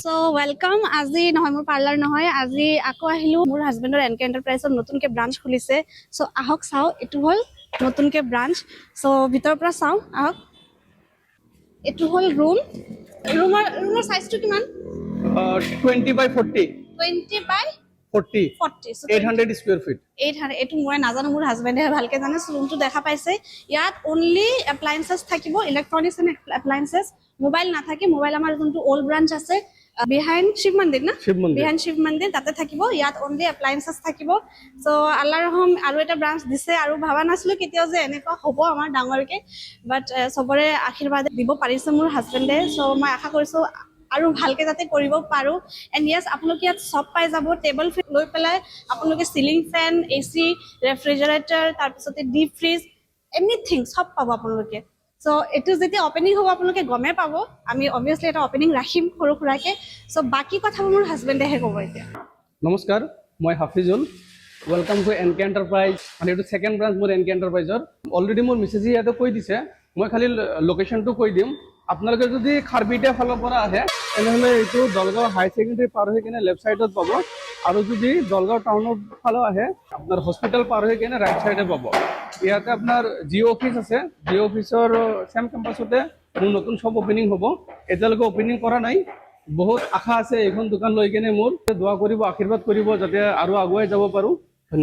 So welcome. আজি নহয় মোৰ পাৰ্লাৰ নহয়, আজি আকৌ আহিলো মোৰ হাজবেণ্ডৰ এনকে এণ্টাৰপ্ৰাইজত নতুনকে ব্ৰাঞ্চ খুলিছে। সো আহক চাওঁ, এইটো হ'ল নতুনকে ব্ৰাঞ্চ। সো ভিতৰৰ পৰা চাওঁ আহক। এইটো হ'ল ৰুমৰ চাইজটো কিমান? 20 by 40. 20 by 40. 40। 800 square feet. 800। এইটো মই নাজানো, মোৰ হাজবেণ্ডেহে ভালকে জানে। ৰুমটো দেখা পাইছে। ইয়াত অনলি এপ্লায়েন্সেছ থাকিব, ইলেক্ট্ৰনিক্স এণ্ড এপ্লায়েন্সেছ। মোবাইল নাথাকে। মোবাইল আমাৰ যোনটো অল্ড ব্ৰাঞ্চ আছে বিহাইণ্ড শিৱ মন্দিৰ না, বিহাইণ্ড শিৱ মন্দিৰ, তাতে থাকিব। ইয়াত অনলি এপ্লায়েন্সেছ থাকিব। চ' আল্লাহ ৰহম আৰু এটা ব্ৰাঞ্চ দিছে, আৰু ভাবা নাছিলো কেতিয়াও যে এনেকুৱা হ'ব আমাৰ ডাঙৰকে, বাট চবৰে আশীৰ্বাদ দিব পাৰিছে মোৰ হাজবেণ্ডে। চ' মই আশা কৰিছো আৰু ভালকে যাতে কৰিব পাৰো। এণ্ড য়েছ, আপোনালোকে ইয়াত চব পাই যাব। টেবল ফেন লৈ পেলাই আপোনালোকে চিলিং ফেন, AC, ৰেফ্ৰিজাৰেটৰ, তাৰপিছতে ডিপ ফ্ৰিজ, এনিথিং চব পাব আপোনালোকে। চ' এইটো যেতিয়া অপেনিং হ'ব আপোনালোকে গমেই পাব। আমি অবভিয়াছলি এটা অপেনিং ৰাখিম সৰু সুৰাকে। চ' বাকী কথাবোৰ মোৰ হাজবেণ্ডেহে ক'ব এতিয়া। নমস্কাৰ, মই হাফিজুল। ৱেলকাম টু এনকে এণ্টাৰপ্ৰাইজ। মানে এইটো ছেকেণ্ড ব্ৰাঞ্চ মোৰ এনকে এণ্টাৰপ্ৰাইজৰ। অলৰেডি মোৰ মিছেছে ইয়াতে কৈ দিছে, মই খালি লোকেশ্যনটো কৈ দিম। আপোনালোকে যদি খাৰবিটিয়া ফালৰ পৰা আহে তেনেহ'লে এইটো দলগাঁও হাই ছেকেণ্ডেৰী পাৰ হৈ কিনে লেফ্ট ছাইডত পাব, আৰু যদি দলগাঁও টাউনৰ ফালেও আহে আপোনাৰ হস্পিটেল পাৰ হৈ কিনে ৰাইট ছাইডে পাব। ইয়াতে আপোনাৰ জিঅ' অফিচ আছে, জিঅ' অফিচৰ চেম কেম্পাছতে মোৰ নতুন শ্বপ অপেনিং হ'ব। এতিয়ালৈকে অপেনিং কৰা নাই। বহুত আশা আছে এইখন দোকান লৈ কিনে। মোৰ দোৱা কৰিব, আশীৰ্বাদ কৰিব যাতে আৰু আগুৱাই যাব পাৰোঁ। ধন্যবাদ।